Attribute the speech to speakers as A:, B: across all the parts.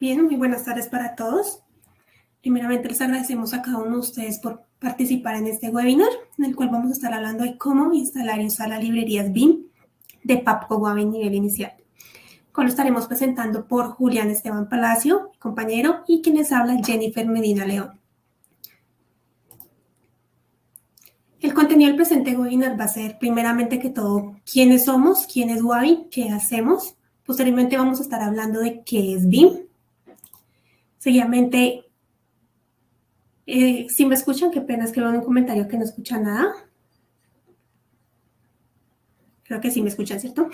A: Bien, muy buenas tardes para todos. Primeramente les agradecemos a cada uno de ustedes por participar en este webinar, en el cual vamos a estar hablando de cómo instalar y usar las librerías BIM de Papco Wavi nivel inicial. Lo estaremos presentando por Julián Esteban Palacio, mi compañero, y quien les habla, Jennifer Medina León. El contenido del presente webinar va a ser, primeramente que todo, quiénes somos, quién es Wavi, qué hacemos. Posteriormente vamos a estar hablando de qué es BIM. Seguidamente, si me escuchan, qué pena, es que veo en un comentario que no escucha nada. Creo que sí me escuchan, ¿cierto?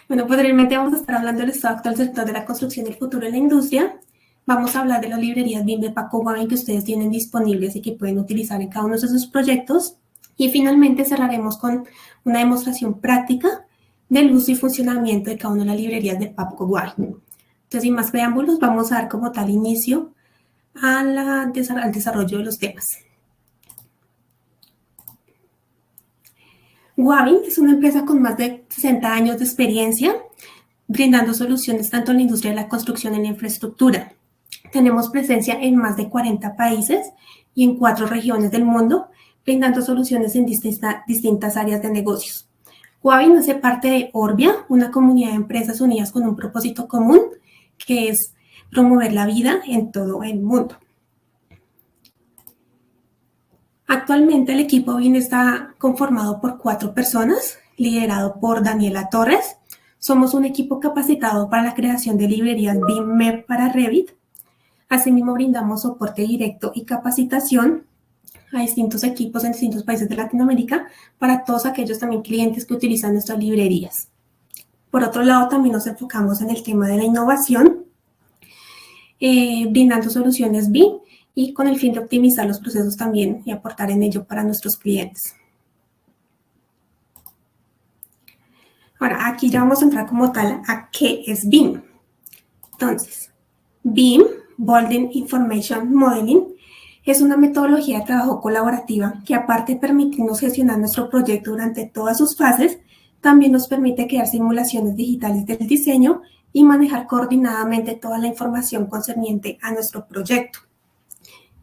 A: Bueno, posteriormente vamos a estar hablando del estado actual del sector de la construcción y el futuro en la industria. Vamos a hablar de las librerías BIM de Papco Wavi que ustedes tienen disponibles y que pueden utilizar en cada uno de sus proyectos. Y finalmente cerraremos con una demostración práctica del uso y funcionamiento de cada una de las librerías de Papco Wavi. Entonces, sin más preámbulos, vamos a dar como tal inicio al desarrollo de los temas. Wavi es una empresa con más de 60 años de experiencia, brindando soluciones tanto en la industria de la construcción y en la infraestructura. Tenemos presencia en más de 40 países y en 4 regiones del mundo, brindando soluciones en distintas áreas de negocios. Wavi hace parte de Orbia, una comunidad de empresas unidas con un propósito común, que es promover la vida en todo el mundo. Actualmente el equipo BIM está conformado por 4 personas, liderado por Daniela Torres. Somos un equipo capacitado para la creación de librerías BIM MEP para Revit. Asimismo, brindamos soporte directo y capacitación a distintos equipos en distintos países de Latinoamérica para todos aquellos también clientes que utilizan nuestras librerías. Por otro lado, también nos enfocamos en el tema de la innovación, brindando soluciones BIM y con el fin de optimizar los procesos también y aportar en ello para nuestros clientes. Ahora, aquí ya vamos a entrar como tal a qué es BIM. Entonces, BIM, Building Information Modeling, es una metodología de trabajo colaborativa que, aparte de permitirnos gestionar nuestro proyecto durante todas sus fases, también nos permite crear simulaciones digitales del diseño y manejar coordinadamente toda la información concerniente a nuestro proyecto.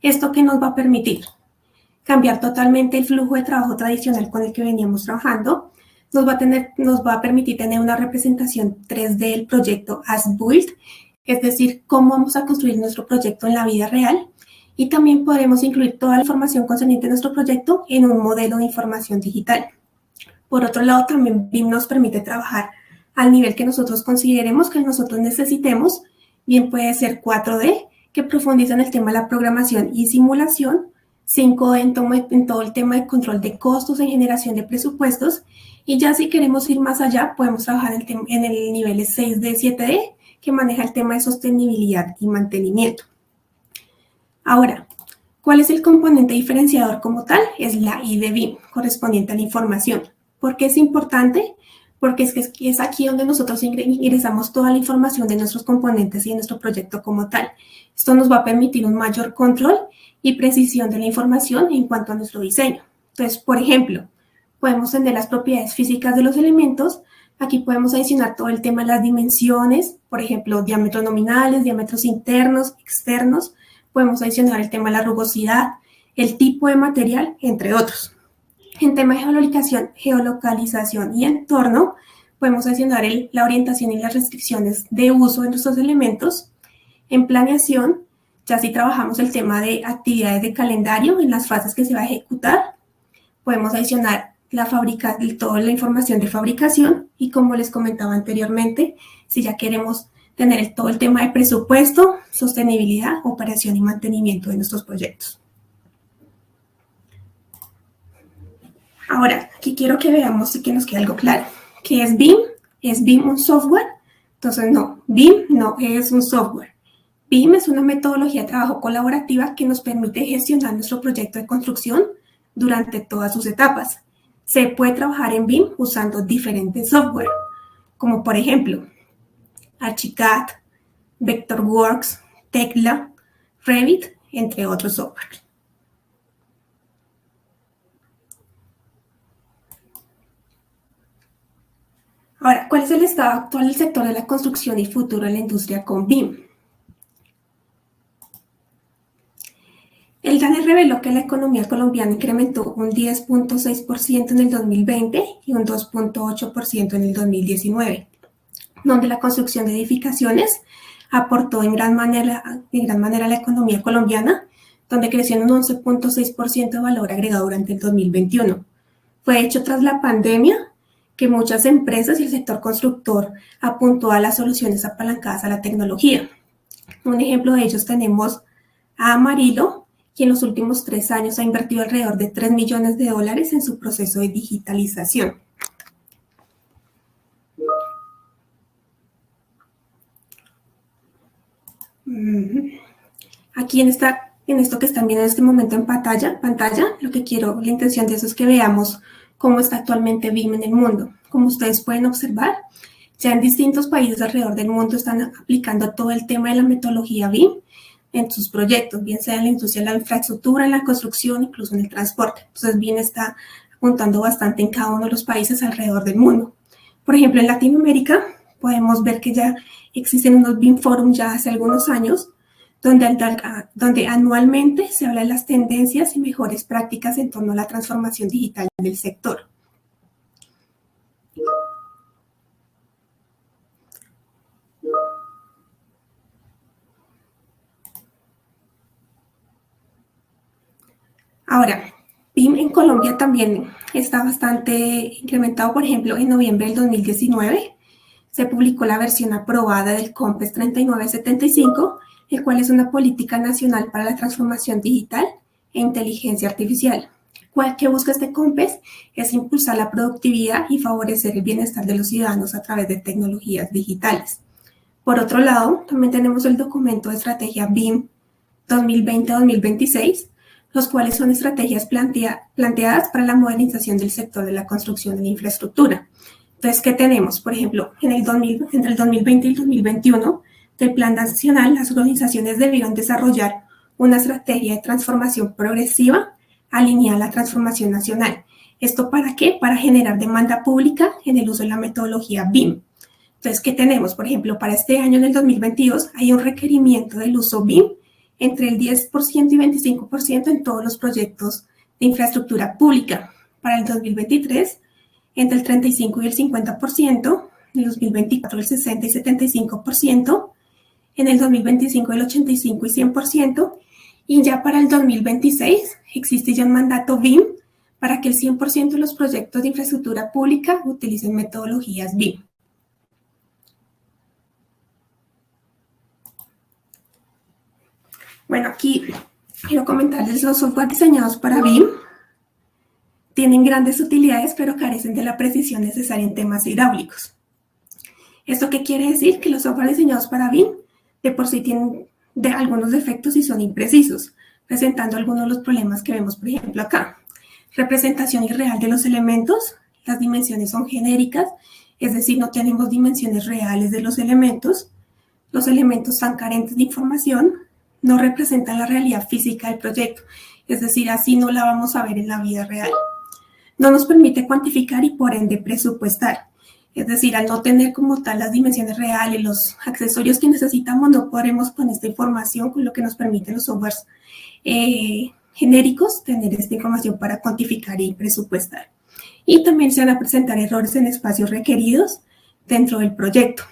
A: ¿Esto qué nos va a permitir? Cambiar totalmente el flujo de trabajo tradicional con el que veníamos trabajando. Nos va a permitir tener una representación 3D del proyecto as built, es decir, cómo vamos a construir nuestro proyecto en la vida real. Y también podremos incluir toda la información concerniente a nuestro proyecto en un modelo de información digital. Por otro lado, también BIM nos permite trabajar al nivel que nosotros consideremos que nosotros necesitemos. Bien puede ser 4D, que profundiza en el tema de la programación y simulación, 5D en todo el tema de control de costos, en generación de presupuestos, y ya si queremos ir más allá, podemos trabajar en el nivel 6D, 7D, que maneja el tema de sostenibilidad y mantenimiento. Ahora, ¿cuál es el componente diferenciador como tal? Es la I de BIM, correspondiente a la información. ¿Por qué es importante? Porque es aquí donde nosotros ingresamos toda la información de nuestros componentes y de nuestro proyecto como tal. Esto nos va a permitir un mayor control y precisión de la información en cuanto a nuestro diseño. Entonces, por ejemplo, podemos tener las propiedades físicas de los elementos. Aquí podemos adicionar todo el tema de las dimensiones, por ejemplo, diámetros nominales, diámetros internos, externos. Podemos adicionar el tema de la rugosidad, el tipo de material, entre otros. En tema de geolocalización y entorno, podemos adicionar la orientación y las restricciones de uso de nuestros elementos. En planeación, ya si trabajamos el tema de actividades de calendario en las fases que se va a ejecutar, podemos adicionar toda la información de fabricación y, como les comentaba anteriormente, si ya queremos tener todo el tema de presupuesto, sostenibilidad, operación y mantenimiento de nuestros proyectos. Ahora, aquí quiero que veamos y que nos quede algo claro. ¿Qué es BIM? ¿Es BIM un software? Entonces, no, BIM no es un software. BIM es una metodología de trabajo colaborativa que nos permite gestionar nuestro proyecto de construcción durante todas sus etapas. Se puede trabajar en BIM usando diferentes software, como por ejemplo, Archicad, Vectorworks, Tekla, Revit, entre otros software. Ahora, ¿cuál es el estado actual del sector de la construcción y futuro en la industria con BIM? El DANE reveló que la economía colombiana incrementó un 10.6% en el 2020 y un 2.8% en el 2019, donde la construcción de edificaciones aportó en gran manera a la economía colombiana, donde creció en un 11.6% de valor agregado durante el 2021. Fue hecho tras la pandemia que muchas empresas y el sector constructor apuntó a las soluciones apalancadas a la tecnología. Un ejemplo de ellos tenemos a Amarillo, que en los últimos 3 años ha invertido alrededor de $3 millones en su proceso de digitalización. Aquí en esto que están viendo en este momento en pantalla, la intención de eso es que veamos cómo está actualmente BIM en el mundo. Como ustedes pueden observar, ya en distintos países alrededor del mundo están aplicando todo el tema de la metodología BIM en sus proyectos, bien sea en la industria, en la infraestructura, en la construcción, incluso en el transporte. Entonces, BIM está apuntando bastante en cada uno de los países alrededor del mundo. Por ejemplo, en Latinoamérica podemos ver que ya existen unos BIM Forums ya hace algunos años, donde anualmente se habla de las tendencias y mejores prácticas en torno a la transformación digital del sector. Ahora, BIM en Colombia también está bastante incrementado. Por ejemplo, en noviembre del 2019 se publicó la versión aprobada del COMPES 3975, el cual es una política nacional para la transformación digital e inteligencia artificial. ¿Qué busca este COMPES? Es impulsar la productividad y favorecer el bienestar de los ciudadanos a través de tecnologías digitales. Por otro lado, también tenemos el documento de estrategia BIM 2020-2026, los cuales son estrategias planteadas para la modernización del sector de la construcción de la infraestructura. Entonces, ¿qué tenemos? Por ejemplo, entre el 2020 y el 2021, del Plan Nacional, las organizaciones debieron desarrollar una estrategia de transformación progresiva alineada a la transformación nacional. ¿Esto para qué? Para generar demanda pública en el uso de la metodología BIM. Entonces, ¿qué tenemos? Por ejemplo, para este año, en el 2022, hay un requerimiento del uso BIM entre el 10% y 25% en todos los proyectos de infraestructura pública. Para el 2023, entre el 35 y el 50%, en el 2024 el 60 y 75%, en el 2025 el 85 y 100%, y ya para el 2026 existe ya un mandato BIM para que el 100% de los proyectos de infraestructura pública utilicen metodologías BIM. Bueno, aquí quiero comentarles los software diseñados para BIM. Tienen grandes utilidades, pero carecen de la precisión necesaria en temas hidráulicos. ¿Esto qué quiere decir? Que los software diseñados para BIM de por sí tienen algunos defectos y son imprecisos, presentando algunos de los problemas que vemos, por ejemplo, acá. Representación irreal de los elementos, las dimensiones son genéricas, es decir, no tenemos dimensiones reales de los elementos están carentes de información, no representan la realidad física del proyecto, es decir, así no la vamos a ver en la vida real. No nos permite cuantificar y por ende presupuestar. Es decir, al no tener como tal las dimensiones reales, los accesorios que necesitamos, no podremos con esta información, con lo que nos permiten los softwares genéricos, tener esta información para cuantificar y presupuestar. Y también se van a presentar errores en espacios requeridos dentro del proyecto.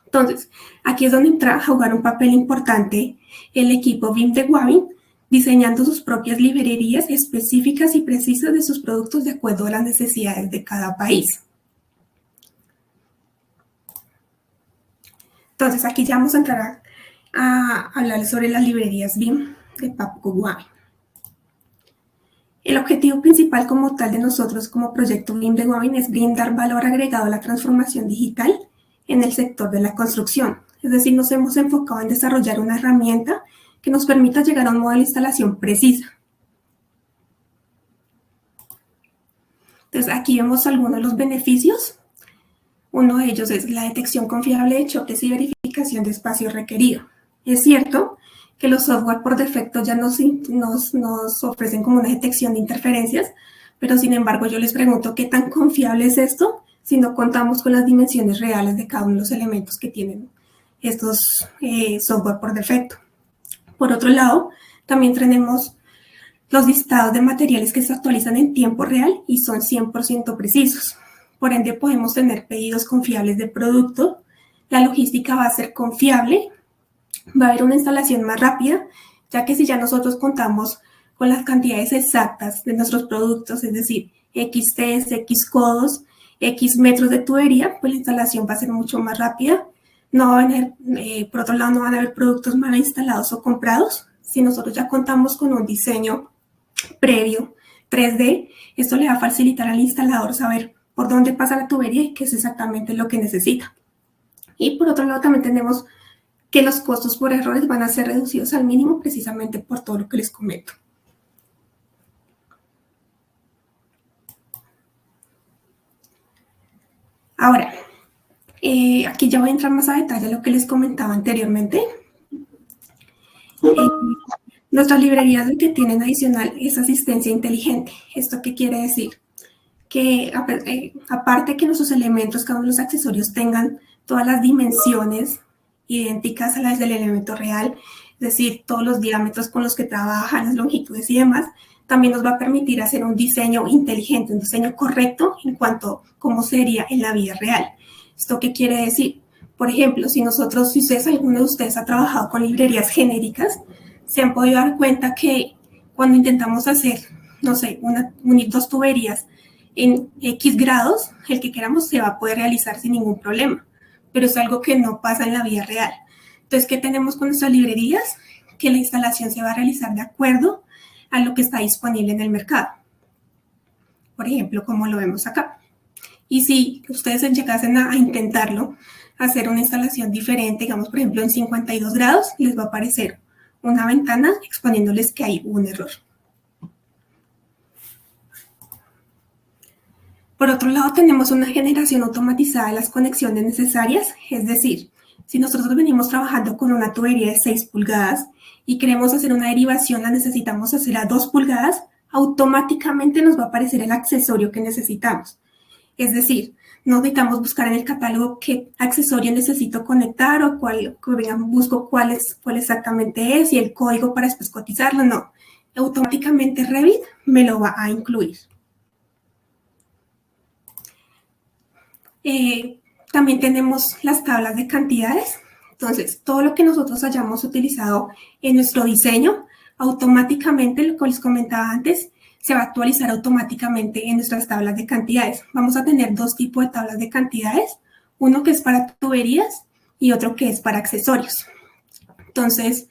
A: Entonces, aquí es donde entra a jugar un papel importante el equipo BIM de Wavin, diseñando sus propias librerías específicas y precisas de sus productos de acuerdo a las necesidades de cada país. Entonces, aquí ya vamos a entrar a hablar sobre las librerías BIM de Papco Wavin. El objetivo principal como tal de nosotros como proyecto BIM de Wavin es brindar valor agregado a la transformación digital en el sector de la construcción. Es decir, nos hemos enfocado en desarrollar una herramienta que nos permita llegar a un modelo de instalación precisa. Entonces, aquí vemos algunos de los beneficios. Uno de ellos es la detección confiable de choques y verificación de espacio requerido. Es cierto que los software por defecto ya nos ofrecen como una detección de interferencias, pero sin embargo yo les pregunto qué tan confiable es esto si no contamos con las dimensiones reales de cada uno de los elementos que tienen estos software por defecto. Por otro lado, También tenemos los listados de materiales que se actualizan en tiempo real y son 100% precisos. Por ende, podemos tener pedidos confiables de producto. La logística va a ser confiable. Va a haber una instalación más rápida, ya que si ya nosotros contamos con las cantidades exactas de nuestros productos, es decir, X test, X codos, X metros de tubería, pues la instalación va a ser mucho más rápida. No van a haber, por otro lado, no van a haber productos mal instalados o comprados. Si nosotros ya contamos con un diseño previo 3D, esto le va a facilitar al instalador saber por dónde pasa la tubería y qué es exactamente lo que necesita. Y por otro lado también tenemos que los costos por errores van a ser reducidos al mínimo precisamente por todo lo que les comento. Ahora, aquí ya voy a entrar más a detalle a lo que les comentaba anteriormente. Nuestras librerías lo que tienen adicional es asistencia inteligente. ¿Esto qué quiere decir? Que aparte que nuestros elementos, cada uno de los accesorios tengan todas las dimensiones idénticas a las del elemento real, es decir, todos los diámetros con los que trabajan, las longitudes y demás, también nos va a permitir hacer un diseño inteligente, un diseño correcto en cuanto a cómo sería en la vida real. ¿Esto qué quiere decir? Por ejemplo, si alguno de ustedes ha trabajado con librerías genéricas, se han podido dar cuenta que cuando intentamos hacer, no sé, unir dos tuberías en X grados, el que queramos se va a poder realizar sin ningún problema, pero es algo que no pasa en la vida real. Entonces, ¿qué tenemos con nuestras librerías? Que la instalación se va a realizar de acuerdo a lo que está disponible en el mercado. Por ejemplo, como lo vemos acá. Y si ustedes llegasen a intentarlo, hacer una instalación diferente, digamos, por ejemplo, en 52 grados, les va a aparecer una ventana exponiéndoles que hay un error. Por otro lado, tenemos una generación automatizada de las conexiones necesarias, es decir, si nosotros venimos trabajando con una tubería de 6 pulgadas y queremos hacer una derivación, la necesitamos hacer a 2 pulgadas, automáticamente nos va a aparecer el accesorio que necesitamos. Es decir, no necesitamos buscar en el catálogo qué accesorio necesito conectar o busco cuál exactamente es y el código para después cotizarlo, no. Automáticamente Revit me lo va a incluir. También tenemos las tablas de cantidades. Entonces, todo lo que nosotros hayamos utilizado en nuestro diseño, automáticamente, lo que les comentaba antes, se va a actualizar automáticamente en nuestras tablas de cantidades. Vamos a tener dos tipos de tablas de cantidades, uno que es para tuberías y otro que es para accesorios. Entonces,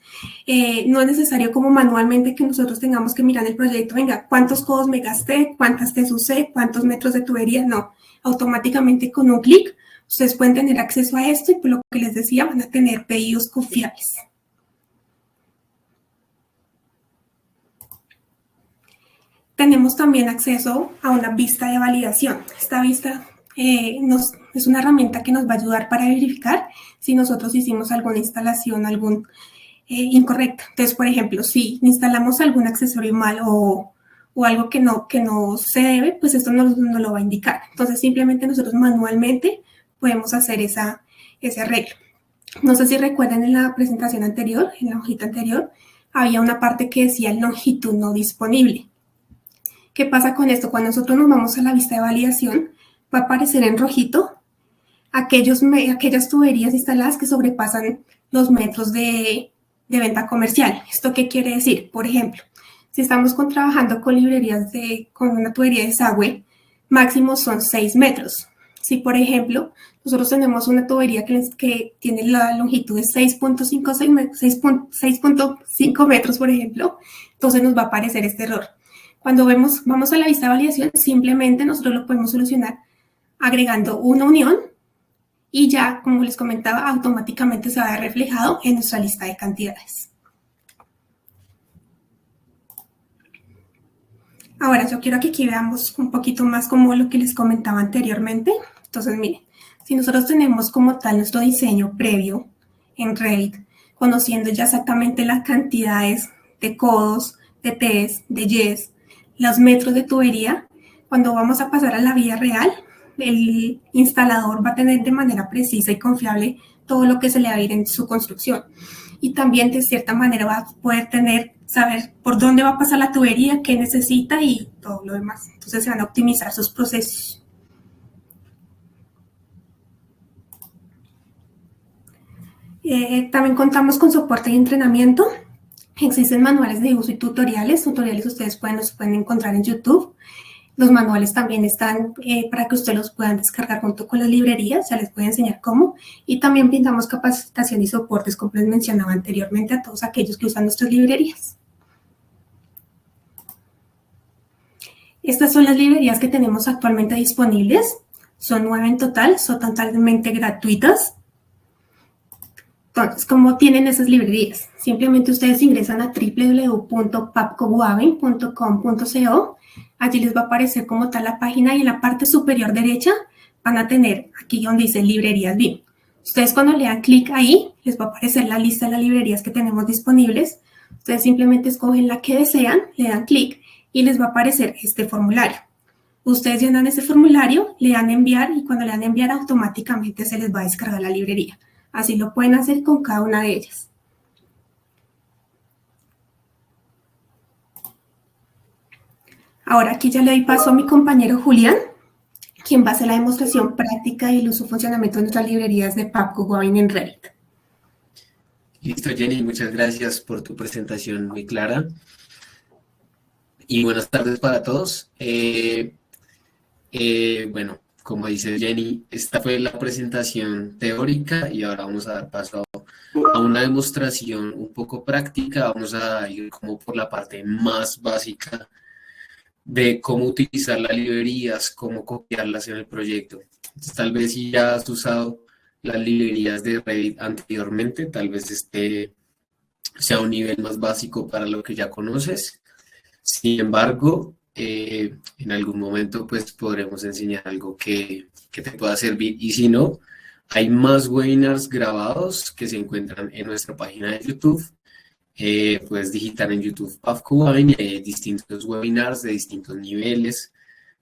A: no es necesario como manualmente que nosotros tengamos que mirar el proyecto, venga, ¿cuántos codos me gasté? ¿Cuántas te usé? ¿Cuántos metros de tubería? No, automáticamente con un clic ustedes pueden tener acceso a esto y por lo que les decía van a tener pedidos confiables. Tenemos también acceso a una vista de validación. Esta vista es una herramienta que nos va a ayudar para verificar si nosotros hicimos alguna instalación, incorrecta. Entonces, por ejemplo, si instalamos algún accesorio mal o algo que no se debe, pues esto nos lo va a indicar. Entonces, simplemente nosotros manualmente podemos hacer ese arreglo. No sé si recuerdan en la presentación anterior, en la hojita anterior, había una parte que decía longitud no disponible. ¿Qué pasa con esto? Cuando nosotros nos vamos a la vista de validación, va a aparecer en rojito aquellas tuberías instaladas que sobrepasan los metros de venta comercial. ¿Esto qué quiere decir? Por ejemplo, si estamos trabajando con librerías con una tubería de desagüe, máximo son 6 metros. Si, por ejemplo, nosotros tenemos una tubería que tiene la longitud de 6.5 metros, por ejemplo, entonces nos va a aparecer este error. Cuando vamos a la vista de validación, simplemente nosotros lo podemos solucionar agregando una unión y ya, como les comentaba, automáticamente se va a ver reflejado en nuestra lista de cantidades. Ahora, yo quiero que aquí veamos un poquito más como lo que les comentaba anteriormente. Entonces, miren, si nosotros tenemos como tal nuestro diseño previo en Revit, conociendo ya exactamente las cantidades de codos, de Ts, de Ys, los metros de tubería, cuando vamos a pasar a la vida real, el instalador va a tener de manera precisa y confiable todo lo que se le va a ir en su construcción. Y también, de cierta manera, va a poder tener saber por dónde va a pasar la tubería, qué necesita y todo lo demás. Entonces se van a optimizar sus procesos. También contamos con soporte y entrenamiento. Existen manuales de uso y tutoriales. Tutoriales ustedes los pueden encontrar en YouTube. Los manuales también están para que ustedes los puedan descargar junto con las librerías. Ya les voy a enseñar cómo. Y también brindamos capacitación y soportes, como les mencionaba anteriormente, a todos aquellos que usan nuestras librerías. Estas son las librerías que tenemos actualmente disponibles. Son 9 en total, son totalmente gratuitas. Entonces, ¿cómo tienen esas librerías? Simplemente ustedes ingresan a www.papcoguaven.com.co. Allí les va a aparecer como tal la página y en la parte superior derecha van a tener aquí donde dice librerías BIM. Ustedes cuando le dan clic ahí, les va a aparecer la lista de las librerías que tenemos disponibles. Ustedes simplemente escogen la que desean, le dan clic y les va a aparecer este formulario. Ustedes llenan ese formulario, le dan enviar y cuando le dan enviar automáticamente se les va a descargar la librería. Así lo pueden hacer con cada una de ellas. Ahora aquí ya le doy paso a mi compañero Julián, quien va a hacer la demostración práctica y el uso y funcionamiento de nuestras librerías de PapcoGuaven en Revit.
B: Listo, Jenny, muchas gracias por tu presentación muy clara. Y buenas tardes para todos. Bueno, como dice Jenny, esta fue la presentación teórica y ahora vamos a dar paso a una demostración un poco práctica. Vamos a ir como por la parte más básica de cómo utilizar las librerías, cómo copiarlas en el proyecto. Entonces, tal vez si ya has usado las librerías de Revit anteriormente, tal vez este sea un nivel más básico para lo que ya conoces. Sin embargo, en algún momento pues podremos enseñar algo que te pueda servir y si no, hay más webinars grabados que se encuentran en nuestra página de YouTube. Puedes digitar en YouTube PapcoGuaven y hay distintos webinars de distintos niveles,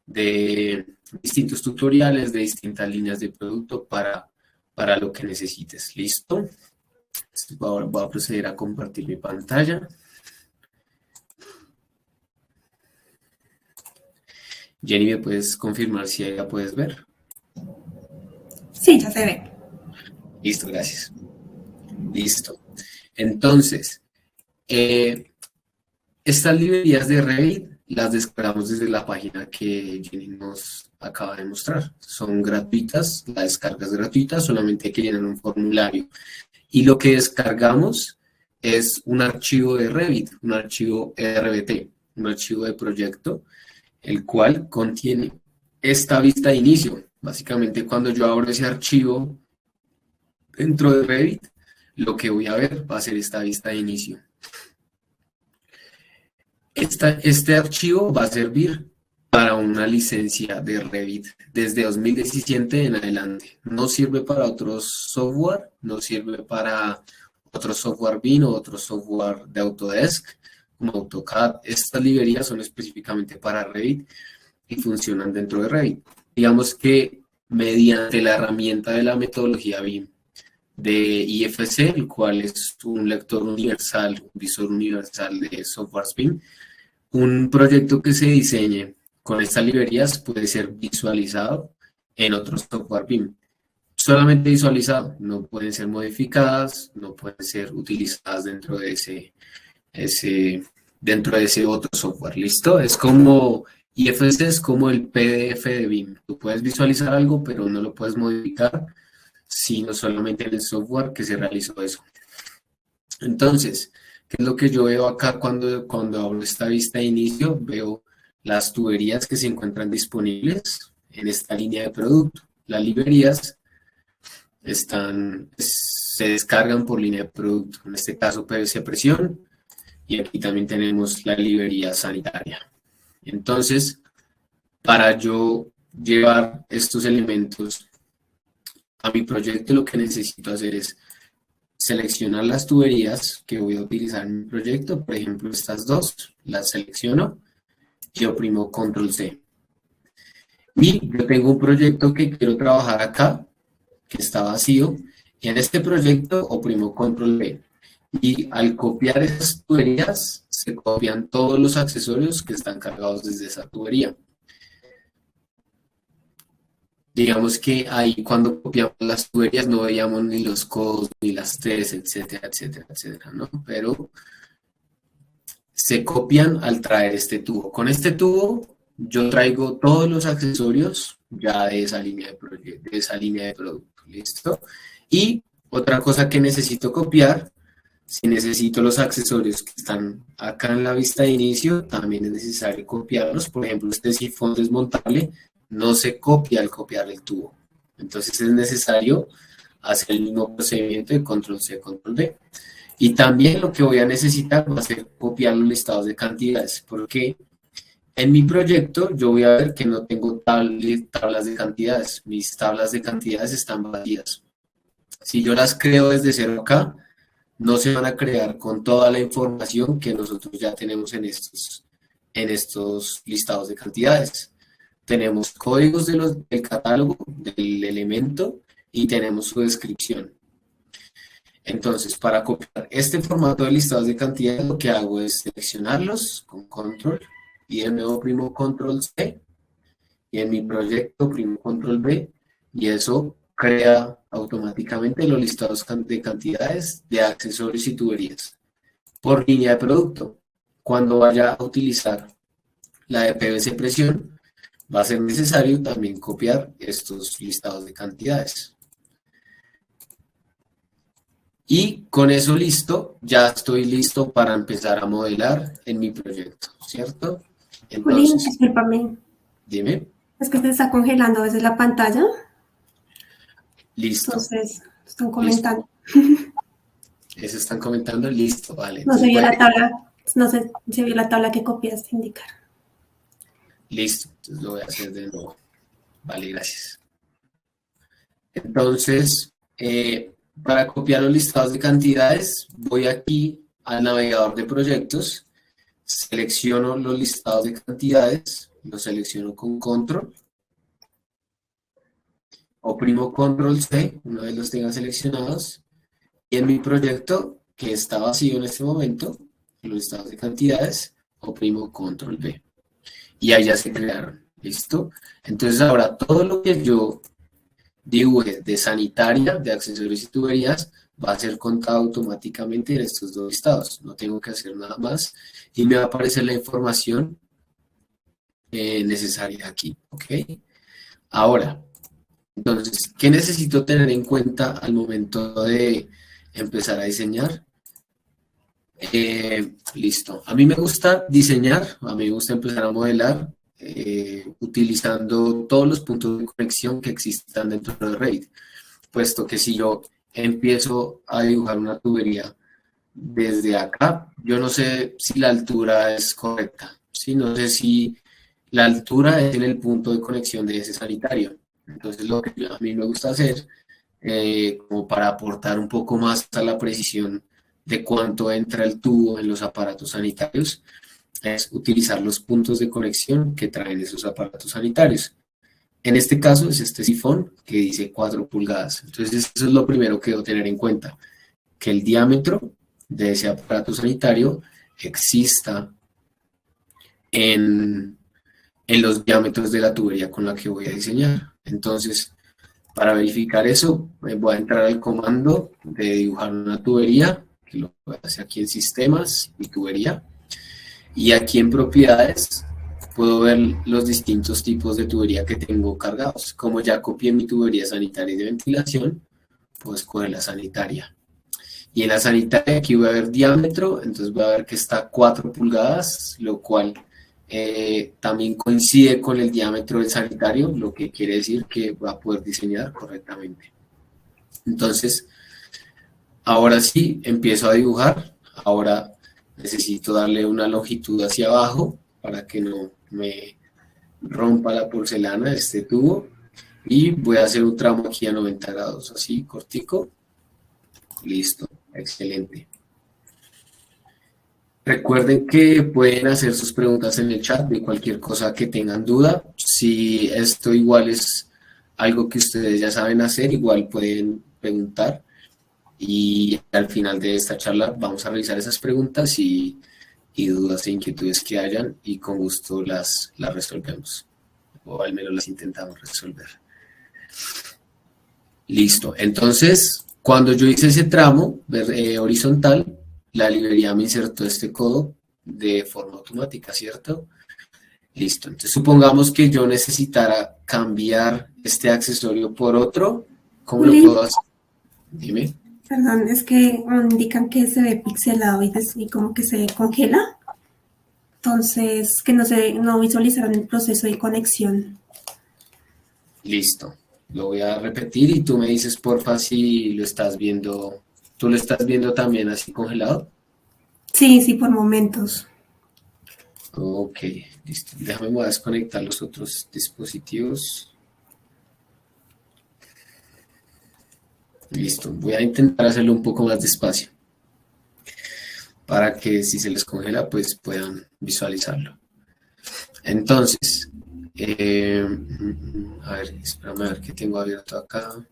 B: de distintos tutoriales, de distintas líneas de producto para lo que necesites. ¿Listo? Ahora voy a proceder a compartir mi pantalla. Jenny, ¿me puedes confirmar si ya puedes ver?
A: Sí, ya se ve.
B: Listo, gracias. Listo. Entonces, estas librerías de Revit las descargamos desde la página que Jenny nos acaba de mostrar. Son gratuitas, la descarga es gratuita, solamente hay que llenar un formulario. Y lo que descargamos es un archivo de Revit, un archivo RBT, un archivo de proyecto, el cual contiene esta vista de inicio. Básicamente, cuando yo abro ese archivo dentro de Revit, lo que voy a ver va a ser esta vista de inicio. Este archivo va a servir para una licencia de Revit desde 2017 en adelante. No sirve para otros software, no sirve para otro software BIM o otro software de Autodesk, como AutoCAD. Estas librerías son específicamente para Revit y funcionan dentro de Revit. Digamos que mediante la herramienta de la metodología BIM de IFC, el cual es un lector universal, un visor universal de softwares BIM, un proyecto que se diseñe con estas librerías puede ser visualizado en otros software BIM. Solamente visualizado, no pueden ser modificadas, no pueden ser utilizadas dentro de ese otro software. ¿Listo? Es como IFC, es como el PDF de BIM. Tú puedes visualizar algo, pero no lo puedes modificar, sino solamente en el software que se realizó eso. Entonces, ¿qué es lo que yo veo acá cuando abro esta vista de inicio? Veo las tuberías que se encuentran disponibles en esta línea de producto. Las librerías se descargan por línea de producto, en este caso PVC presión, y aquí también tenemos la librería sanitaria. Entonces, para yo llevar estos elementos a mi proyecto, lo que necesito hacer es seleccionar las tuberías que voy a utilizar en mi proyecto. Por ejemplo, estas dos, las selecciono y oprimo Control C. Y yo tengo un proyecto que quiero trabajar acá, que está vacío, y en este proyecto oprimo Control V. Y al copiar esas tuberías, se copian todos los accesorios que están cargados desde esa tubería. Digamos que ahí cuando copiamos las tuberías no veíamos ni los codos, ni las T's, etcétera, etcétera, etcétera, ¿no? Pero se copian al traer este tubo. Con este tubo yo traigo todos los accesorios ya de esa línea de esa línea de producto, ¿listo? Y otra cosa que necesito copiar, si necesito los accesorios que están acá en la vista de inicio, también es necesario copiarlos. Por ejemplo, este sifón desmontable no se copia al copiar el tubo. Entonces es necesario hacer el mismo procedimiento de control C, control V. Y también lo que voy a necesitar va a ser copiar los listados de cantidades, porque en mi proyecto yo voy a ver que no tengo tablas de cantidades. Mis tablas de cantidades están vacías. Si yo las creo desde cero acá, no se van a crear con toda la información que nosotros ya tenemos en estos listados de cantidades. Tenemos códigos del catálogo, del elemento, y tenemos su descripción. Entonces, para copiar este formato de listados de cantidades, lo que hago es seleccionarlos con control, y de nuevo primo control C, y en mi proyecto primo control V, y eso crea automáticamente los listados de cantidades de accesorios y tuberías por línea de producto. Cuando vaya a utilizar la de PVC presión, va a ser necesario también copiar estos listados de cantidades. Y con eso listo, ya estoy listo para empezar a modelar en mi proyecto, ¿cierto?
A: Juli,
B: Entonces,
A: discúlpame.
B: dime.
A: Es que se está congelando a veces la pantalla.
B: Listo.
A: Entonces, están comentando.
B: Eso están comentando, listo, vale.
A: No se
B: Entonces,
A: vio
B: bueno,
A: la tabla, no se vio la tabla que copiaste indicar.
B: listo, entonces lo voy a hacer de nuevo. Vale, gracias. Entonces, para copiar los listados de cantidades, voy aquí al navegador de proyectos, selecciono los listados de cantidades, los selecciono con control, oprimo control C, una vez los tenga seleccionados, y en mi proyecto, que está vacío en este momento, los listados de cantidades, oprimo control V. Y ahí ya se crearon, ¿listo? Entonces ahora todo lo que yo dibuje de sanitaria, de accesorios y tuberías, va a ser contado automáticamente en estos dos listados. No tengo que hacer nada más y me va a aparecer la información necesaria aquí, ¿ok? Ahora, entonces, ¿qué necesito tener en cuenta al momento de empezar a diseñar? Listo. A mí me gusta diseñar, a mí me gusta empezar a modelar utilizando todos los puntos de conexión que existan dentro de Revit, puesto que si yo empiezo a dibujar una tubería desde acá, yo no sé si la altura es correcta, ¿sí? No sé si la altura es en el punto de conexión de ese sanitario. Entonces lo que a mí me gusta hacer, como para aportar un poco más a la precisión de cuánto entra el tubo en los aparatos sanitarios, es utilizar los puntos de conexión que traen esos aparatos sanitarios. En este caso es este sifón que dice 4 pulgadas. Entonces eso es lo primero que debo tener en cuenta, que el diámetro de ese aparato sanitario exista en los diámetros de la tubería con la que voy a diseñar. Entonces, para verificar eso, voy a entrar al comando de dibujar una tubería, que lo voy a hacer aquí en sistemas y tubería. Y aquí en propiedades puedo ver los distintos tipos de tubería que tengo cargados. Como ya copié mi tubería sanitaria y de ventilación, puedo escoger la sanitaria. Y en la sanitaria aquí voy a ver diámetro, entonces voy a ver que está 4 pulgadas, lo cual también coincide con el diámetro del sanitario, lo que quiere decir que va a poder diseñar correctamente. Entonces, ahora sí, empiezo a dibujar. Ahora necesito darle una longitud hacia abajo para que no me rompa la porcelana de este tubo. Y voy a hacer un tramo aquí a 90 grados, así, cortico. Listo, excelente. Recuerden que pueden hacer sus preguntas en el chat de cualquier cosa que tengan duda. Si esto igual es algo que ustedes ya saben hacer, igual pueden preguntar. Y al final de esta charla vamos a revisar esas preguntas y dudas e inquietudes que hayan y con gusto las resolvemos, o al menos las intentamos resolver. Listo, entonces cuando yo hice ese tramo horizontal, la librería me insertó este codo de forma automática, ¿cierto? Listo, entonces supongamos que yo necesitara cambiar este accesorio por otro, ¿cómo lo
A: Juli,
B: puedo hacer? Dime.
A: perdón, es que indican que se ve pixelado y como que se congela. Entonces, que no visualizaron el proceso de conexión.
B: Listo, lo voy a repetir y tú me dices porfa si lo estás viendo, ¿tú lo estás viendo también así congelado?
A: Sí, sí, por momentos.
B: Ok, listo, déjame voy a desconectar los otros dispositivos. Listo, voy a intentar hacerlo un poco más despacio para que si se les congela pues puedan visualizarlo. Entonces, a ver, espérame a ver qué tengo abierto acá.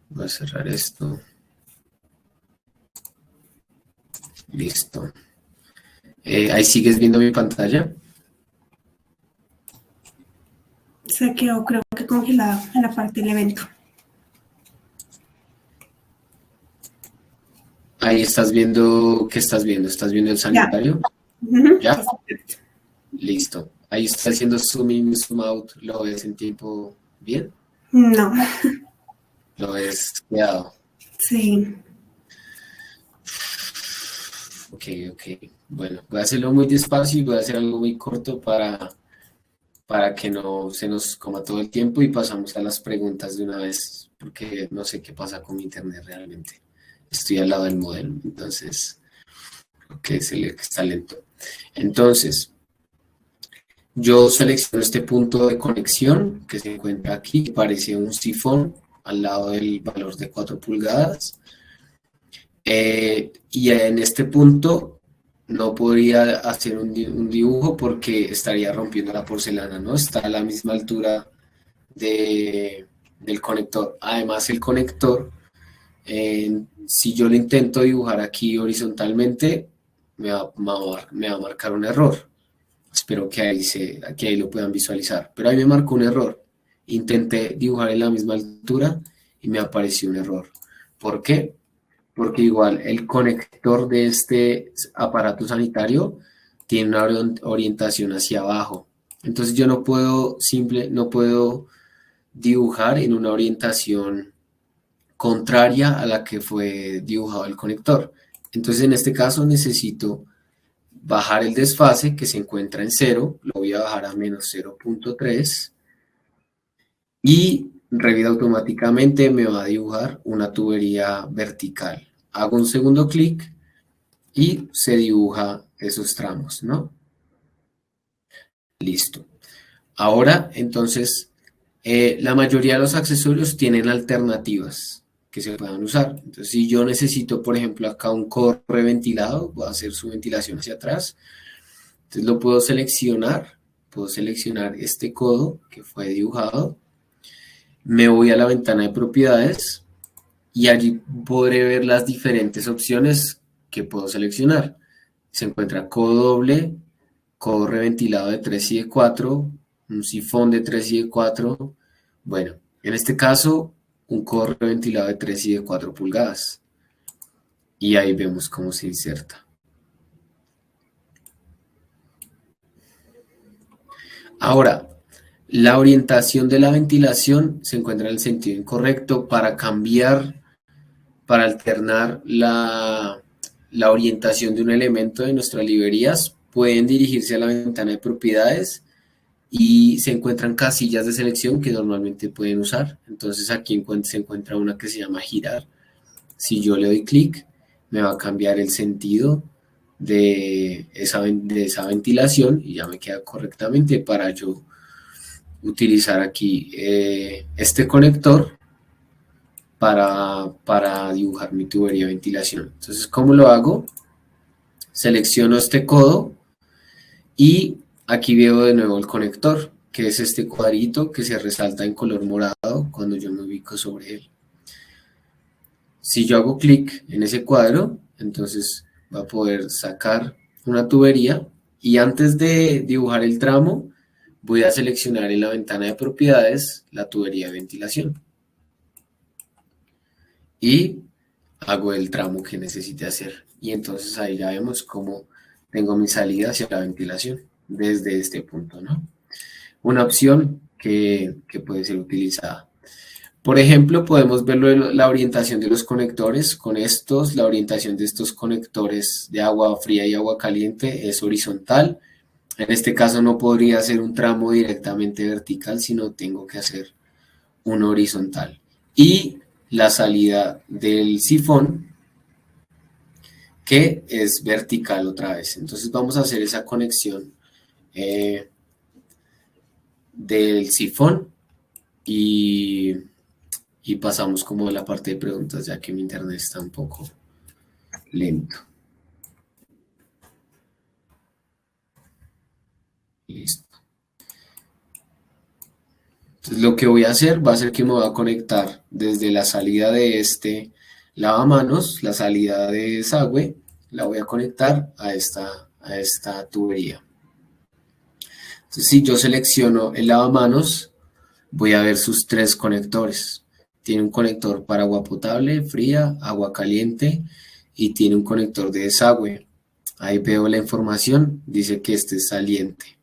B: Voy a cerrar esto. Listo. Ahí sigues viendo mi pantalla.
A: Se quedó, creo que congelado en la parte del evento.
B: Ahí estás viendo, ¿qué estás viendo? ¿Estás viendo el
A: Ya.
B: sanitario?
A: Ujú.
B: ¿Ya? Listo. Ahí está haciendo zoom in, zoom out. ¿Lo ves en tiempo bien?
A: No,
B: ¿Lo ves quedado?
A: sí.
B: Ok, ok. Bueno, voy a hacerlo muy despacio y voy a hacer algo muy corto para que no se nos coma todo el tiempo y pasamos a las preguntas de una vez, porque no sé qué pasa con mi internet realmente. Estoy al lado del modelo, entonces, que se le está lento. Entonces, yo selecciono este punto de conexión que se encuentra aquí, parece un sifón al lado del valor de 4 pulgadas. Y en este punto no podría hacer un dibujo porque estaría rompiendo la porcelana, ¿no? Está a la misma altura del conector. Además, el conector, si yo lo intento dibujar aquí horizontalmente, me va a marcar un error. Espero que ahí lo puedan visualizar. Pero ahí me marcó un error. Intenté dibujar en la misma altura y me apareció un error. ¿Por qué? Porque igual el conector de este aparato sanitario tiene una orientación hacia abajo. Entonces yo no puedo dibujar en una orientación contraria a la que fue dibujado el conector. Entonces en este caso necesito bajar el desfase que se encuentra en 0, lo voy a bajar a menos 0.3 y Revit automáticamente me va a dibujar una tubería vertical. Hago un segundo clic y se dibuja esos tramos, ¿no? Listo. Ahora, entonces, la mayoría de los accesorios tienen alternativas que se puedan usar. Entonces, si yo necesito, por ejemplo, acá un corre ventilado, voy a hacer su ventilación hacia atrás. Entonces lo puedo seleccionar este codo que fue dibujado. Me voy a la ventana de propiedades y allí podré ver las diferentes opciones que puedo seleccionar. Se encuentra codo doble, codo reventilado de 3 y de 4, un sifón de 3 y de 4. Bueno, en este caso, un codo reventilado de 3 y de 4 pulgadas. Y ahí vemos cómo se inserta. Ahora, la orientación de la ventilación se encuentra en el sentido incorrecto. Para alternar la orientación de un elemento de nuestras librerías, pueden dirigirse a la ventana de propiedades y se encuentran casillas de selección que normalmente pueden usar. Entonces aquí se encuentra una que se llama girar. Si yo le doy clic, me va a cambiar el sentido de esa ventilación y ya me queda correctamente para yo utilizar aquí este conector para dibujar mi tubería de ventilación. Entonces, ¿cómo lo hago? Selecciono este codo y aquí veo de nuevo el conector, que es este cuadrito que se resalta en color morado cuando yo me ubico sobre él. Si yo hago clic en ese cuadro, entonces va a poder sacar una tubería y antes de dibujar el tramo, voy a seleccionar en la ventana de propiedades la tubería de ventilación. Y hago el tramo que necesite hacer. Y entonces ahí ya vemos cómo tengo mi salida hacia la ventilación desde este punto, ¿no? Una opción que puede ser utilizada. Por ejemplo, podemos ver la orientación de los conectores. Con estos, la orientación de estos conectores de agua fría y agua caliente es horizontal. En este caso no podría hacer un tramo directamente vertical, sino tengo que hacer un horizontal. Y la salida del sifón, que es vertical otra vez. Entonces vamos a hacer esa conexión del sifón y pasamos como a la parte de preguntas, ya que mi internet está un poco lento. Listo. Entonces lo que voy a hacer va a ser que me voy a conectar desde la salida de este lavamanos, la salida de desagüe, la voy a conectar a esta tubería. Entonces si yo selecciono el lavamanos, voy a ver sus 3 conectores. Tiene un conector para agua potable, fría, agua caliente y tiene un conector de desagüe. Ahí veo la información, dice que este es saliente.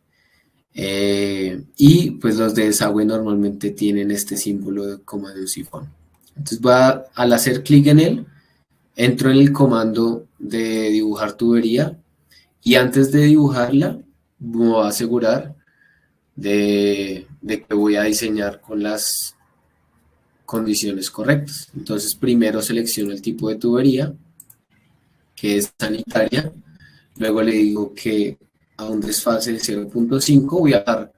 B: Y pues los de desagüe normalmente tienen este símbolo como de un sifón. Entonces al hacer clic en él, entro en el comando de dibujar tubería y antes de dibujarla, me voy a asegurar de que voy a diseñar con las condiciones correctas. Entonces primero selecciono el tipo de tubería, que es sanitaria, luego le digo que a un desfase de 0.5 voy a dar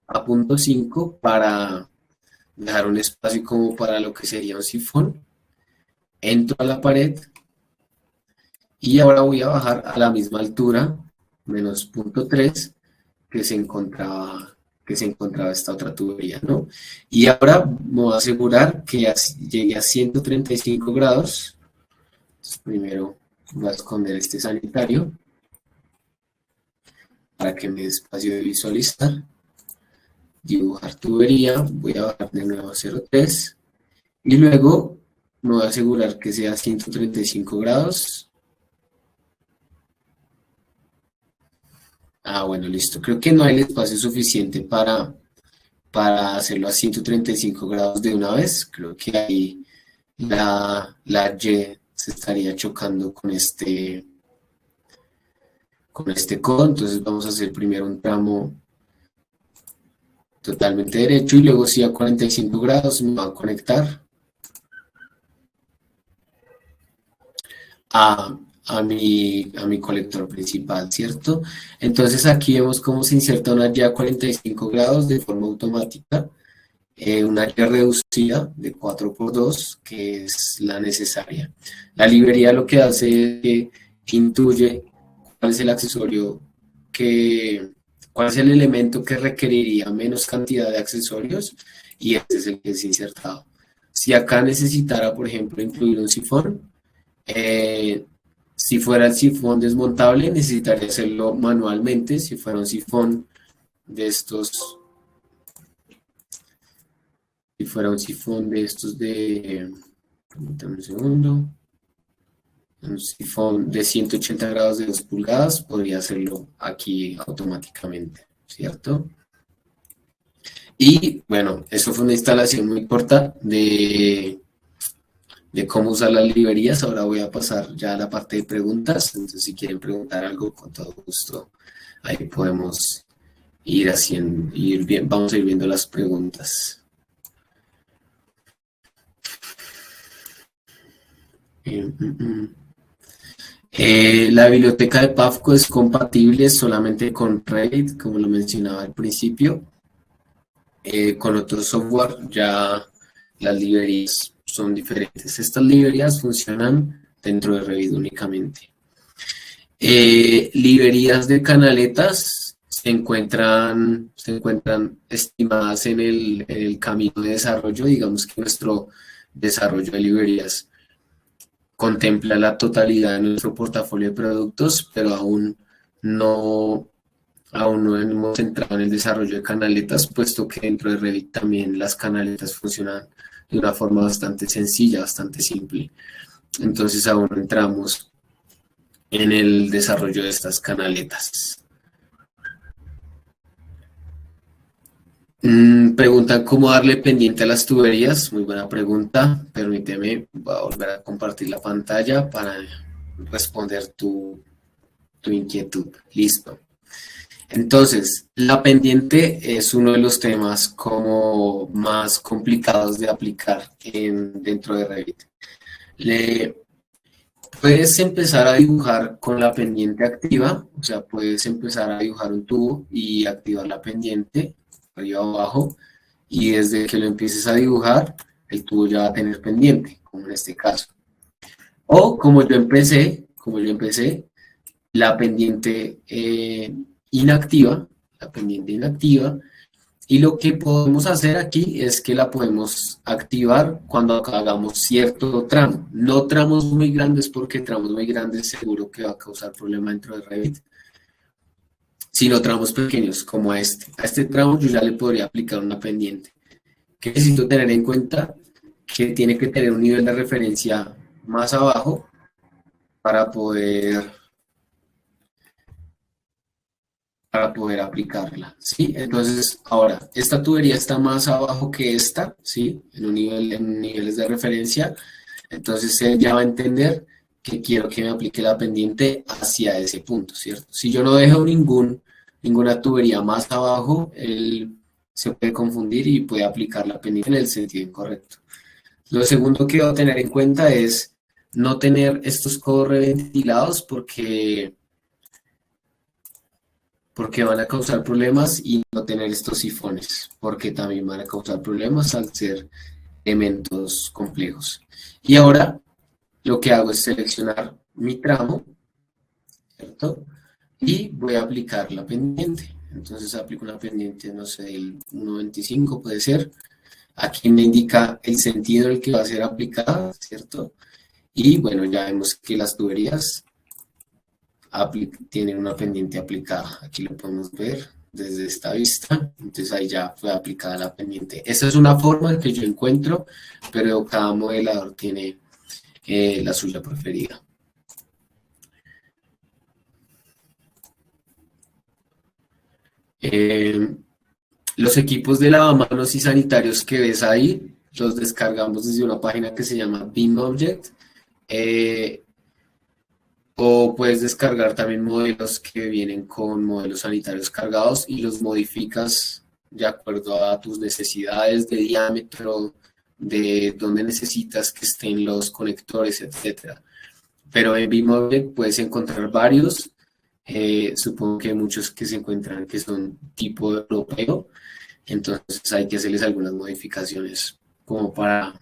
B: a 0.5 para dejar un espacio como para lo que sería un sifón. Entro a la pared y ahora voy a bajar a la misma altura, menos 0.3, que se encontraba esta otra tubería, ¿no? Y ahora me voy a asegurar que llegue a 135 grados. Entonces, primero voy a esconder este sanitario para que me dé espacio de visualizar. Dibujar tubería, voy a bajar de nuevo a 0.3 y luego me voy a asegurar que sea 135 grados. Bueno, listo. Creo que no hay el espacio suficiente para hacerlo a 135 grados de una vez. Creo que ahí la Y se estaría chocando con este codo. Entonces vamos a hacer primero un tramo totalmente derecho y luego sí a 45 grados me va a conectar a mi colector principal, ¿cierto? Entonces aquí vemos cómo se inserta una Y a 45 grados de forma automática, una Y reducida de 4×2, que es la necesaria. La librería lo que hace es que intuye cuál es el accesorio cuál es el elemento que requeriría menos cantidad de accesorios y este es el que es insertado. Si acá necesitara, por ejemplo, incluir un sifón, si fuera el sifón desmontable, necesitaría hacerlo manualmente. Si fuera un sifón de estos, permítame un segundo, un sifón de 180 grados de 2 pulgadas, podría hacerlo aquí automáticamente, ¿cierto? Y bueno, eso fue una instalación muy corta de cómo usar las librerías. Ahora voy a pasar ya a la parte de preguntas. Entonces, si quieren preguntar algo, con todo gusto, ahí podemos ir haciendo, vamos a ir viendo las preguntas. La biblioteca de Pafco es compatible solamente con Revit, como lo mencionaba al principio. Con otro software ya las librerías son diferentes. Estas librerías funcionan dentro de Revit únicamente. Librerías de canaletas se encuentran estimadas en el camino de desarrollo. Digamos que nuestro desarrollo de librerías contempla la totalidad de nuestro portafolio de productos, pero aún no hemos entrado en el desarrollo de canaletas, puesto que dentro de Revit también las canaletas funcionan de una forma bastante sencilla, bastante simple. Entonces aún no entramos en el desarrollo de estas canaletas. Preguntan cómo darle pendiente a las tuberías. Muy buena pregunta. Permíteme, voy a volver a compartir la pantalla para responder tu inquietud. Listo. Entonces, la pendiente es uno de los temas como más complicados de aplicar dentro de Revit. Puedes empezar a dibujar con la pendiente activa, o sea, puedes empezar a dibujar un tubo y activar la pendiente arriba o abajo, y desde que lo empieces a dibujar, el tubo ya va a tener pendiente, como en este caso. O como yo empecé, la pendiente inactiva, y lo que podemos hacer aquí es que la podemos activar cuando hagamos cierto tramo. No tramos muy grandes, porque tramos muy grandes seguro que va a causar problema dentro de Revit, sino tramos pequeños como a este. A este tramo yo ya le podría aplicar una pendiente. ¿Qué necesito tener en cuenta? Que tiene que tener un nivel de referencia más abajo para poder aplicarla, ¿sí? Entonces, ahora, esta tubería está más abajo que esta, ¿sí? En niveles de referencia. Entonces, él ya va a entender que quiero que me aplique la pendiente hacia ese punto, ¿cierto? Si yo no dejo ninguna tubería más abajo, él se puede confundir y puede aplicar la pendiente en el sentido incorrecto. Lo segundo que debo tener en cuenta es no tener estos codos reventilados porque van a causar problemas, y no tener estos sifones, porque también van a causar problemas al ser elementos complejos. Y ahora lo que hago es seleccionar mi tramo, ¿cierto? Y voy a aplicar la pendiente. Entonces aplico una pendiente, no sé, del 1.25 puede ser. Aquí me indica el sentido en el que va a ser aplicada, ¿cierto? Y bueno, ya vemos que las tuberías tienen una pendiente aplicada. Aquí lo podemos ver desde esta vista. Entonces ahí ya fue aplicada la pendiente. Esa es una forma que yo encuentro, pero cada modelador tiene la suya preferida. Los equipos de lavamanos y sanitarios que ves ahí, los descargamos desde una página que se llama BIMobject. O puedes descargar también modelos que vienen con modelos sanitarios cargados y los modificas de acuerdo a tus necesidades de diámetro, de dónde necesitas que estén los conectores, etc. Pero en BIMobject puedes encontrar varios. Supongo que hay muchos que se encuentran que son tipo europeo, entonces hay que hacerles algunas modificaciones como para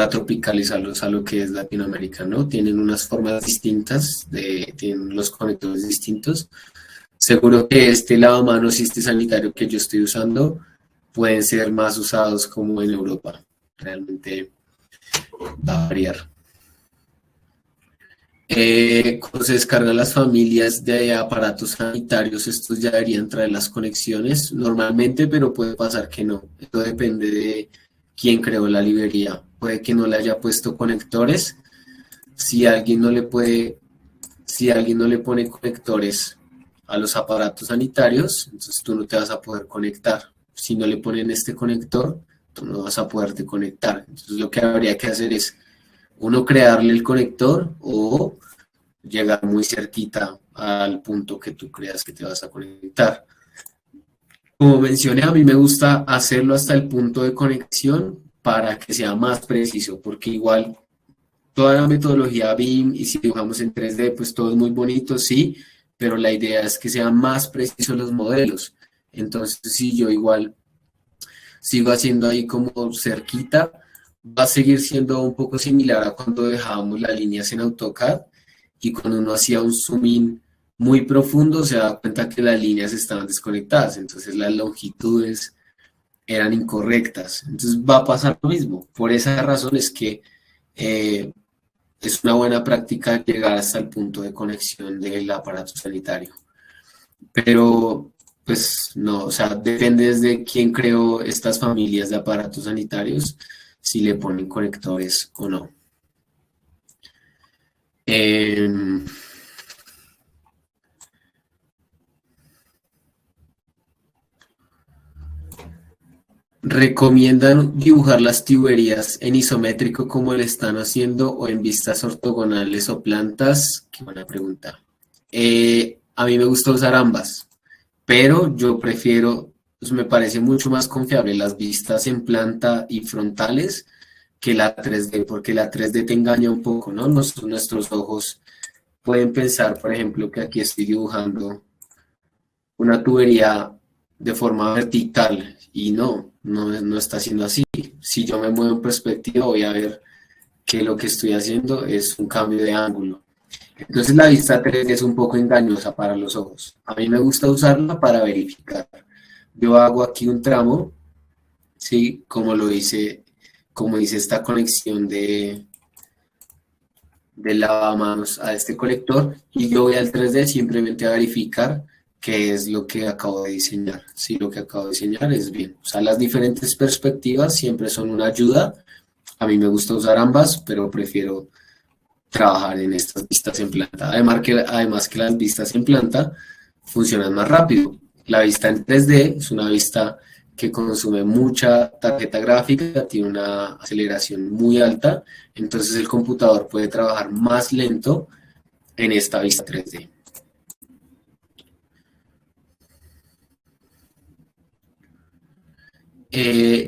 B: tropicalizarlos a lo que es Latinoamérica, ¿no? Tienen unas formas distintas, tienen los conectores distintos. Seguro que este lavamanos y este sanitario que yo estoy usando pueden ser más usados como en Europa. Realmente va a variar. Cuando se descargan las familias de aparatos sanitarios, estos ya deberían traer las conexiones normalmente, pero puede pasar que no. Esto depende de quién creó la librería. Puede que no le haya puesto conectores. Si alguien no le pone conectores a los aparatos sanitarios, entonces tú no te vas a poder conectar. Si no le ponen este conector, tú no vas a poderte conectar. Entonces lo que habría que hacer es uno crearle el conector o llegar muy cerquita al punto que tú creas que te vas a conectar. Como mencioné, a mí me gusta hacerlo hasta el punto de conexión para que sea más preciso, porque igual toda la metodología BIM, y si dibujamos en 3D, pues todo es muy bonito, sí, pero la idea es que sean más precisos los modelos. Entonces, si yo igual sigo haciendo ahí como cerquita, va a seguir siendo un poco similar a cuando dejábamos las líneas en AutoCAD, y cuando uno hacía un zoom in muy profundo se da cuenta que las líneas estaban desconectadas, entonces las longitudes eran incorrectas. Entonces va a pasar lo mismo. Por esa razón es que es una buena práctica llegar hasta el punto de conexión del aparato sanitario. Pero, pues no, o sea, depende de quién creó estas familias de aparatos sanitarios, si le ponen conectores o no. Em, ¿Recomiendan dibujar las tuberías en isométrico como le están haciendo o en vistas ortogonales o plantas? Qué buena pregunta. A mí me gusta usar ambas, pero yo prefiero, pues me parece mucho más confiable las vistas en planta y frontales que la 3D, porque la 3D te engaña un poco, ¿no? Nuestros ojos pueden pensar, por ejemplo, que aquí estoy dibujando una tubería de forma vertical y no está siendo así. Si yo me muevo en perspectiva voy a ver que lo que estoy haciendo es un cambio de ángulo. Entonces la vista 3D es un poco engañosa para los ojos. A mí me gusta usarla para verificar. Yo hago aquí un tramo, ¿sí? Como dice esta conexión de lavamanos a este colector y yo voy al 3D simplemente a verificar qué es lo que acabo de diseñar. Si lo que acabo de diseñar es bien. O sea, las diferentes perspectivas siempre son una ayuda. A mí me gusta usar ambas, pero prefiero trabajar en estas vistas en planta. Además que las vistas en planta funcionan más rápido. La vista en 3D es una vista que consume mucha tarjeta gráfica, tiene una aceleración muy alta, entonces el computador puede trabajar más lento en esta vista 3D.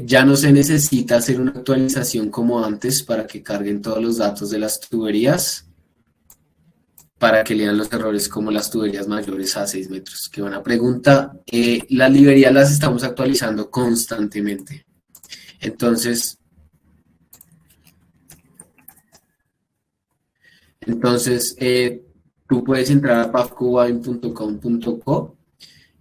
B: Ya no se necesita hacer una actualización como antes para que carguen todos los datos de las tuberías, para que lean los errores como las tuberías mayores a 6 metros. Qué buena pregunta. Las librerías las estamos actualizando constantemente. Entonces tú puedes entrar a pafcobabin.com.co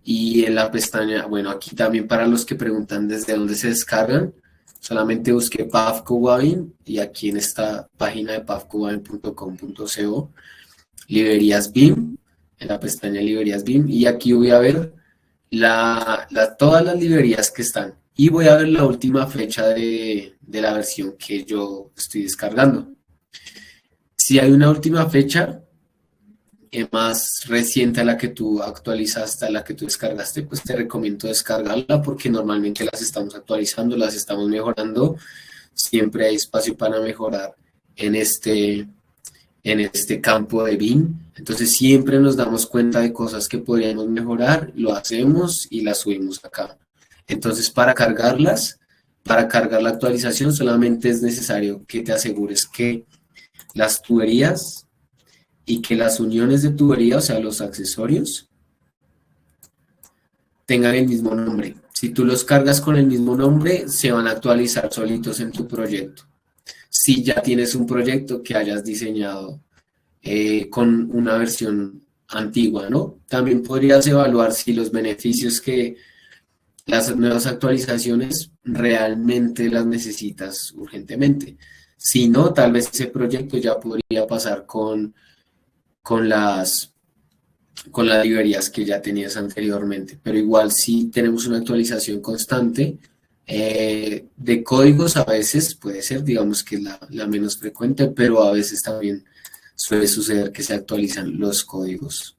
B: y en la pestaña, bueno, aquí también para los que preguntan desde dónde se descargan, solamente busqué pafcobabin y aquí en esta página de pafcobabin.com.co, librerías BIM, en la pestaña librerías BIM, y aquí voy a ver todas las librerías que están y voy a ver la última fecha de la versión que yo estoy descargando. Si hay una última fecha más reciente a la que tú actualizaste, a la que tú descargaste, pues te recomiendo descargarla porque normalmente las estamos actualizando, las estamos mejorando. Siempre hay espacio para mejorar en este campo de BIM. Entonces siempre nos damos cuenta de cosas que podríamos mejorar, lo hacemos y las subimos acá. Entonces para cargar la actualización solamente es necesario que te asegures que las tuberías y que las uniones de tubería, o sea, los accesorios, tengan el mismo nombre. Si tú los cargas con el mismo nombre, se van a actualizar solitos en tu proyecto. Si ya tienes un proyecto que hayas diseñado con una versión antigua, ¿no? También podrías evaluar si los beneficios que las nuevas actualizaciones realmente las necesitas urgentemente. Si no, tal vez ese proyecto ya podría pasar con las librerías que ya tenías anteriormente, pero igual si tenemos una actualización constante de códigos, a veces puede ser, digamos que es la menos frecuente, pero a veces también suele suceder que se actualizan los códigos.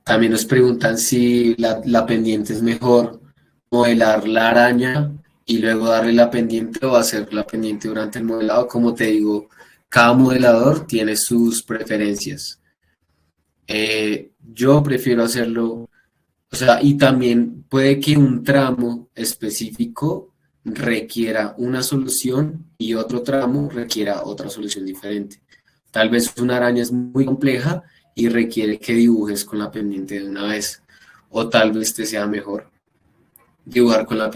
B: También nos preguntan si la pendiente es mejor modelar la araña y luego darle la pendiente o hacer la pendiente durante el modelado. Como te digo, cada modelador tiene sus preferencias. Yo prefiero hacerlo, o sea, y también puede que un tramo específico requiera una solución y otro tramo requiera otra solución diferente. Tal vez una araña es muy compleja y requiere que dibujes con la pendiente de una vez. O tal vez te sea mejor dibujar con la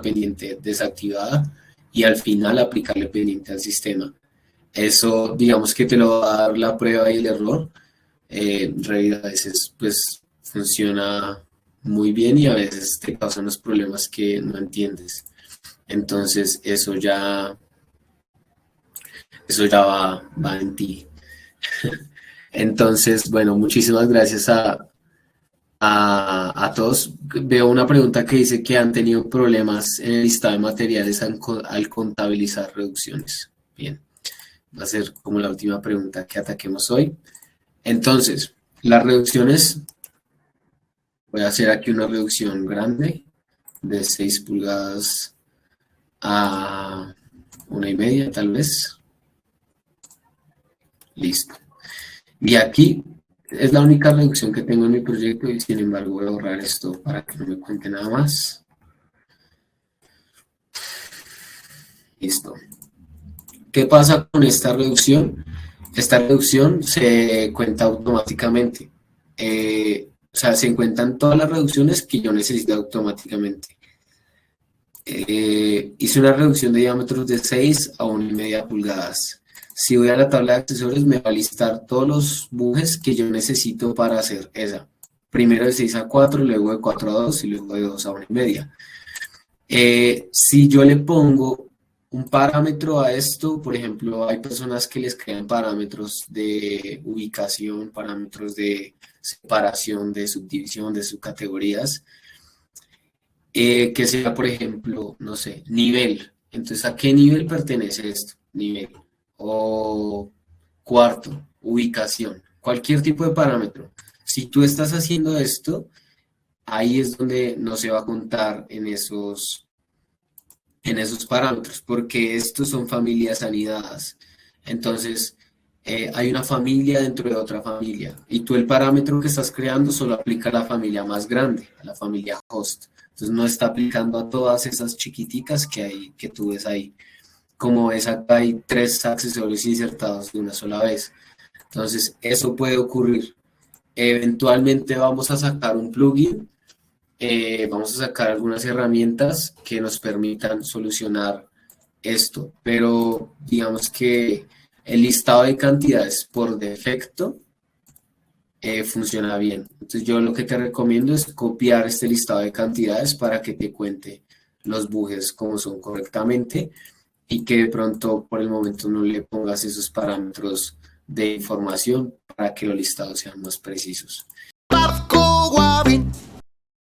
B: pendiente desactivada y al final aplicarle pendiente al sistema. Eso, digamos que te lo va a dar la prueba y el error. Revit a veces pues funciona muy bien y a veces te causan los problemas que no entiendes. Entonces eso ya va en ti. Entonces, bueno, muchísimas gracias a todos. Veo una pregunta que dice que han tenido problemas en el listado de materiales al contabilizar reducciones. Bien, va a ser como la última pregunta que ataquemos hoy. Entonces, las reducciones, voy a hacer aquí una reducción grande de 6 pulgadas a 1,5 tal vez. Listo. Y aquí es la única reducción que tengo en mi proyecto y sin embargo voy a borrar esto para que no me cuente nada más. Listo. ¿Qué pasa con esta reducción? Esta reducción se cuenta automáticamente. O sea, se cuentan todas las reducciones que yo necesito automáticamente. Hice una reducción de diámetros de 6 a 1,5 pulgadas. Si voy a la tabla de accesorios, me va a listar todos los bujes que yo necesito para hacer esa. Primero de 6 a 4, luego de 4 a 2 y luego de 2 a 1,5. Si yo le pongo un parámetro a esto, por ejemplo, hay personas que les crean parámetros de ubicación, parámetros de separación, de subdivisión, de subcategorías, que sea, por ejemplo, no sé, nivel. Entonces, ¿a qué nivel pertenece esto? Nivel. O cuarto, ubicación. Cualquier tipo de parámetro. Si tú estás haciendo esto, ahí es donde no se va a contar en esos parámetros, porque estos son familias anidadas. Entonces, hay una familia dentro de otra familia, y tú el parámetro que estás creando solo aplica a la familia más grande, a la familia host. Entonces, no está aplicando a todas esas chiquiticas que tú ves ahí. Como ves acá, hay 3 accesorios insertados de una sola vez. Entonces, eso puede ocurrir. Eventualmente vamos a sacar un plugin, vamos a sacar algunas herramientas que nos permitan solucionar esto, pero digamos que el listado de cantidades por defecto funciona bien. Entonces yo lo que te recomiendo es copiar este listado de cantidades para que te cuente los bujes como son correctamente y que de pronto por el momento no le pongas esos parámetros de información para que los listados sean más precisos.